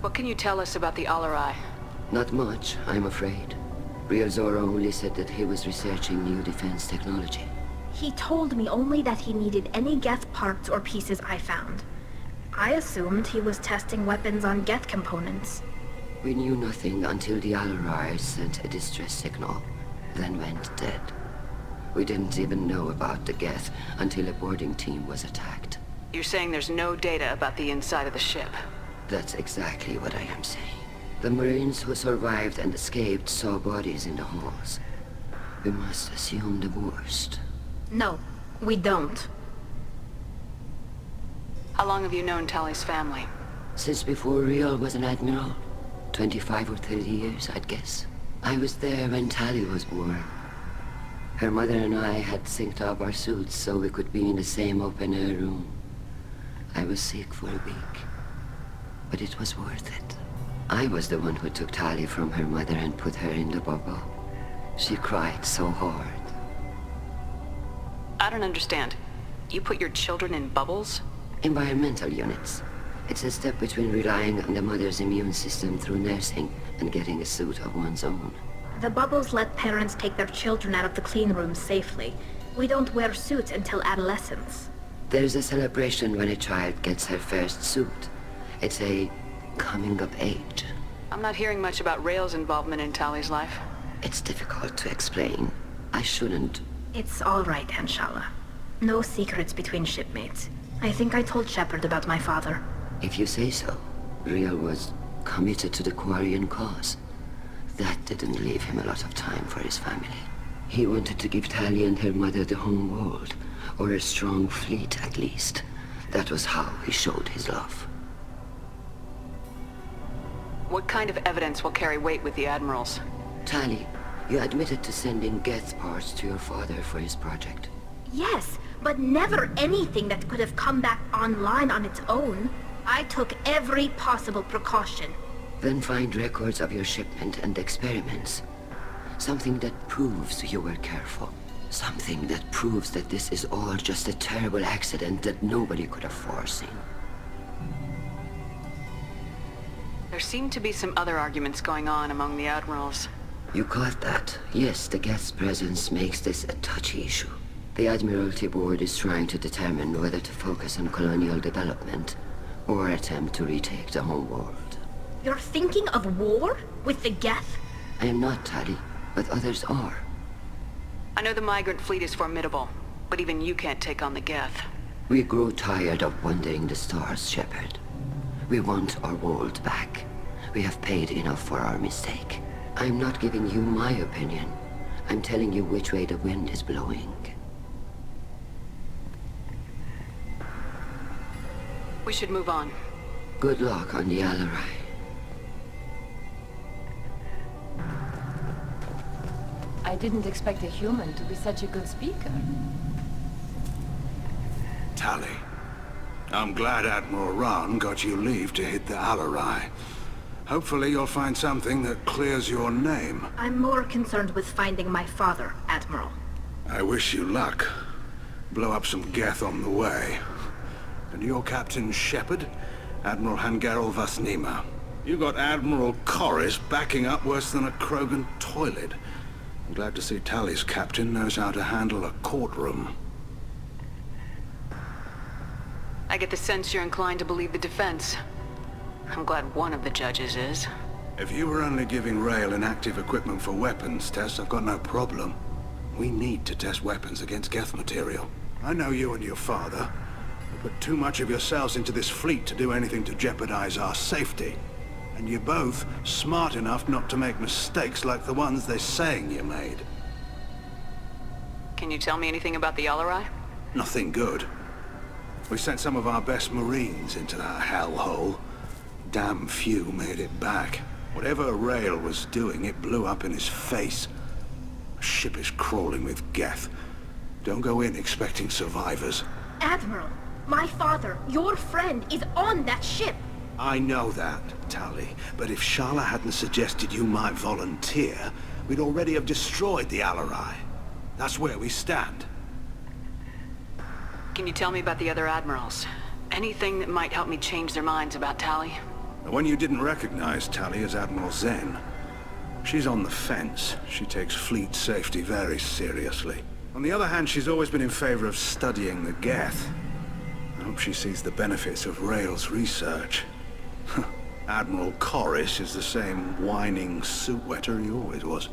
What can you tell us about the Alarai? Not much, I'm afraid. Real Zora only said that he was researching new defense technology. He told me only that he needed any Geth parts or pieces I found. I assumed he was testing weapons on Geth components. We knew nothing until the Alarai sent a distress signal, then went dead. We didn't even know about the Geth until a boarding team was attacked. You're saying there's no data about the inside of the ship? That's exactly what I am saying. The Marines who survived and escaped saw bodies in the halls. We must assume the worst. No, we don't. How long have you known Tali's family? Since before Real was an admiral. 25 or 30 years, I'd guess. I was there when Tali was born. Her mother and I had synced up our suits so we could be in the same open-air room. I was sick for a week, but it was worth it. I was the one who took Tali from her mother and put her in the bubble. She cried so hard. I don't understand. You put your children in bubbles? Environmental units. It's a step between relying on the mother's immune system through nursing and getting a suit of one's own. The bubbles let parents take their children out of the clean rooms safely. We don't wear suits until adolescence. There's a celebration when a child gets her first suit. It's a coming of age. I'm not hearing much about Rael's involvement in Tali's life. It's difficult to explain. I shouldn't. It's all right, Anshala. No secrets between shipmates. I think I told Shepard about my father. If you say so. Real was committed to the Quarian cause. That didn't leave him a lot of time for his family. He wanted to give Tali and her mother the home world, or a strong fleet at least. That was how he showed his love. What kind of evidence will carry weight with the admirals? Tali, you admitted to sending Geth parts to your father for his project. Yes, but never anything that could have come back online on its own. I took every possible precaution. Then find records of your shipment and experiments. Something that proves you were careful. Something that proves that this is all just a terrible accident that nobody could have foreseen. There seem to be some other arguments going on among the admirals. You caught that? Yes, the Geth's presence makes this a touchy issue. The Admiralty Board is trying to determine whether to focus on colonial development or attempt to retake the home world. You're thinking of war? With the Geth? I am not, Tali, but others are. I know the migrant fleet is formidable, but even you can't take on the Geth. We grow tired of wandering the stars, Shepard. We want our world back. We have paid enough for our mistake. I'm not giving you my opinion. I'm telling you which way the wind is blowing. We should move on. Good luck on the Alarai. I didn't expect a human to be such a good speaker. Tali, I'm glad Admiral Rahn got you leave to hit the Alarai. Hopefully you'll find something that clears your name. I'm more concerned with finding my father, Admiral. I wish you luck. Blow up some Geth on the way. And your Captain Shepard? Admiral Hangarel Vasnima. You got Admiral Corris backing up worse than a Krogan toilet. I'm glad to see Tali's captain knows how to handle a courtroom. I get the sense you're inclined to believe the defense. I'm glad one of the judges is. If you were only giving Rael inactive equipment for weapons tests, I've got no problem. We need to test weapons against Geth material. I know you and your father. You put too much of yourselves into this fleet to do anything to jeopardize our safety. And you're both smart enough not to make mistakes like the ones they're saying you made. Can you tell me anything about the Alarai? Nothing good. We sent some of our best Marines into that hellhole. Damn few made it back. Whatever Rael was doing, it blew up in his face. The ship is crawling with Geth. Don't go in expecting survivors. Admiral, my father, your friend, is on that ship. I know that, Tali, but if Shala hadn't suggested you might volunteer, we'd already have destroyed the Alarai. That's where we stand. Can you tell me about the other admirals? Anything that might help me change their minds about Tali? The one you didn't recognize, Tali, is Admiral Zen. She's on the fence. She takes fleet safety very seriously. On the other hand, she's always been in favor of studying the Geth. I hope she sees the benefits of Rael's research. Admiral Corris is the same whining suit-wetter he always was.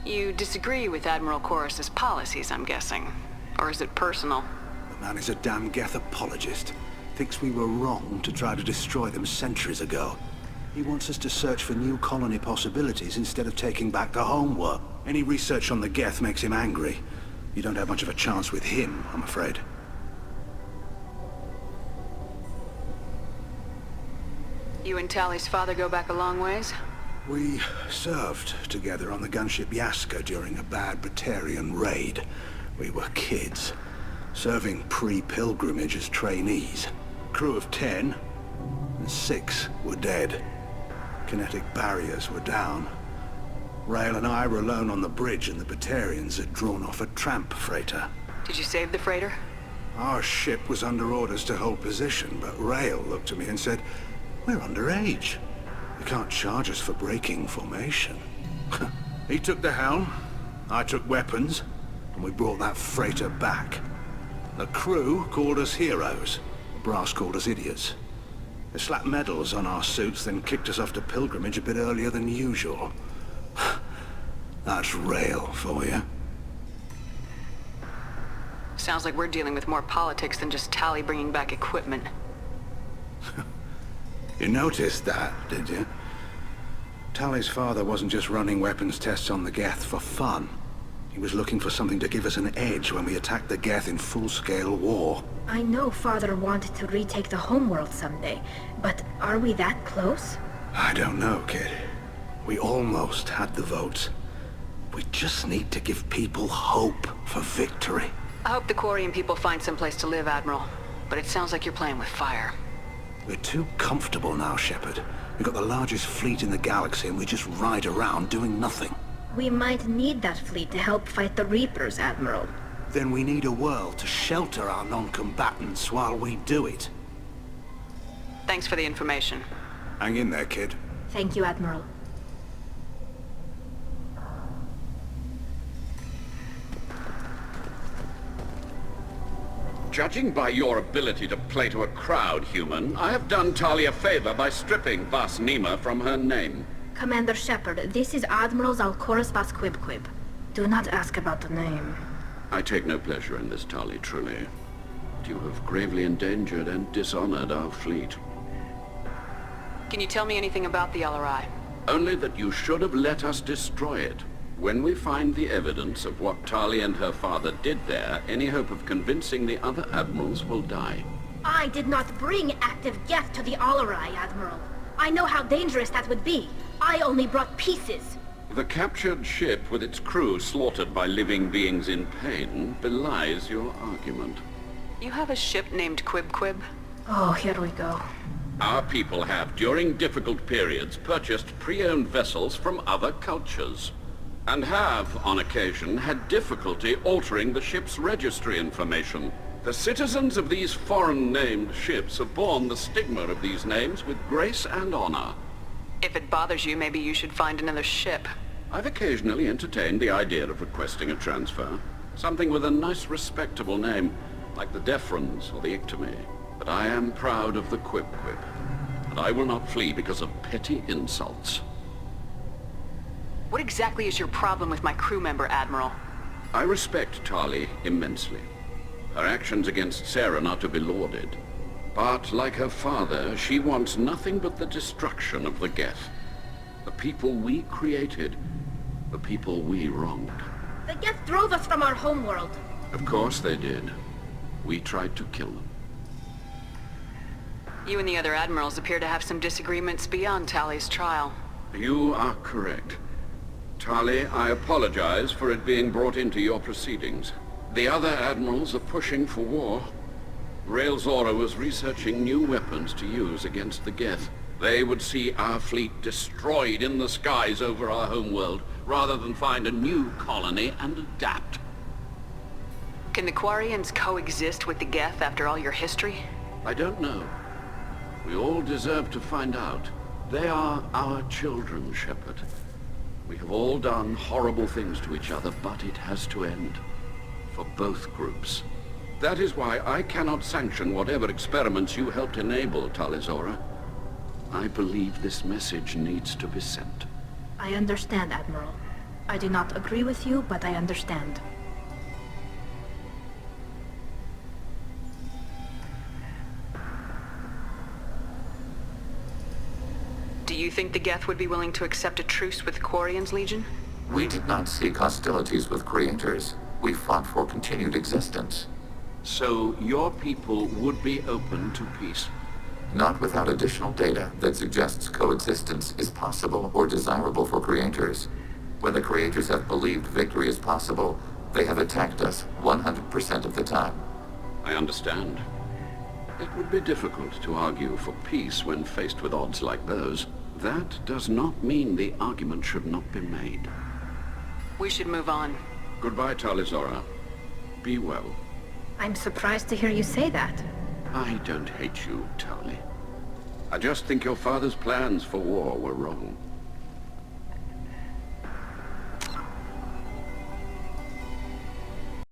You disagree with Admiral Corris's policies, I'm guessing. Or is it personal? The man is a damn Geth apologist. Thinks we were wrong to try to destroy them centuries ago. He wants us to search for new colony possibilities instead of taking back the homework. Any research on the Geth makes him angry. You don't have much of a chance with him, I'm afraid. You and Tali's father go back a long ways? We served together on the gunship Yaska during a bad Batarian raid. We were kids, serving pre-pilgrimage as trainees. Crew of 10, and 6 were dead. Kinetic barriers were down. Rael and I were alone on the bridge, and the Batarians had drawn off a tramp freighter. Did you save the freighter? Our ship was under orders to hold position, but Rael looked at me and said, "We're underage. You can't charge us for breaking formation." He took the helm, I took weapons, and we brought that freighter back. The crew called us heroes. The brass called us idiots. They slapped medals on our suits, then kicked us off to pilgrimage a bit earlier than usual. That's Rael for you. Sounds like we're dealing with more politics than just Tali bringing back equipment. You noticed that, did you? Tali's father wasn't just running weapons tests on the Geth for fun. He was looking for something to give us an edge when we attacked the Geth in full-scale war. I know Father wanted to retake the homeworld someday, but are we that close? I don't know, kid. We almost had the votes. We just need to give people hope for victory. I hope the Quarian people find some place to live, Admiral. But it sounds like you're playing with fire. We're too comfortable now, Shepard. We've got the largest fleet in the galaxy and we just ride around doing nothing. We might need that fleet to help fight the Reapers, Admiral. Then we need a world to shelter our non-combatants while we do it. Thanks for the information. Hang in there, kid. Thank you, Admiral. Judging by your ability to play to a crowd, human, I have done Tali a favor by stripping Vas Nima from her name. Commander Shepard, this is Admiral Zalkoris Vas Quib. Do not ask about the name. I take no pleasure in this, Tali, truly. You have gravely endangered and dishonored our fleet. Can you tell me anything about the LRI? Only that you should have let us destroy it. When we find the evidence of what Tali and her father did there, any hope of convincing the other admirals will die. I did not bring active Geth to the Alarai, Admiral. I know how dangerous that would be. I only brought pieces. The captured ship with its crew slaughtered by living beings in pain belies your argument. You have a ship named Quib? Oh, here we go. Our people have, during difficult periods, purchased pre-owned vessels from other cultures, and have, on occasion, had difficulty altering the ship's registry information. The citizens of these foreign-named ships have borne the stigma of these names with grace and honor. If it bothers you, maybe you should find another ship. I've occasionally entertained the idea of requesting a transfer. Something with a nice, respectable name, like the Defrons or the Ictomy. But I am proud of the Quib, and I will not flee because of petty insults. What exactly is your problem with my crew member, Admiral? I respect Tali immensely. Her actions against Saren are to be lauded. But, like her father, she wants nothing but the destruction of the Geth. The people we created, the people we wronged. The Geth drove us from our homeworld. Of course they did. We tried to kill them. You and the other admirals appear to have some disagreements beyond Tali's trial. You are correct. Tali, I apologize for it being brought into your proceedings. The other admirals are pushing for war. Rael Zora was researching new weapons to use against the Geth. They would see our fleet destroyed in the skies over our homeworld, rather than find a new colony and adapt. Can the Quarians coexist with the Geth after all your history? I don't know. We all deserve to find out. They are our children, Shepard. We have all done horrible things to each other, but it has to end. For both groups. That is why I cannot sanction whatever experiments you helped enable, Tali'Zorah. I believe this message needs to be sent. I understand, Admiral. I do not agree with you, but I understand. Do you think the Geth would be willing to accept a truce with Quarian's Legion? We did not seek hostilities with creators. We fought for continued existence. So your people would be open to peace? Not without additional data that suggests coexistence is possible or desirable for creators. When the creators have believed victory is possible, they have attacked us 100% of the time. I understand. It would be difficult to argue for peace when faced with odds like those. That does not mean the argument should not be made. We should move on. Goodbye, Tali'Zorah. Be well. I'm surprised to hear you say that. I don't hate you, Tali. I just think your father's plans for war were wrong.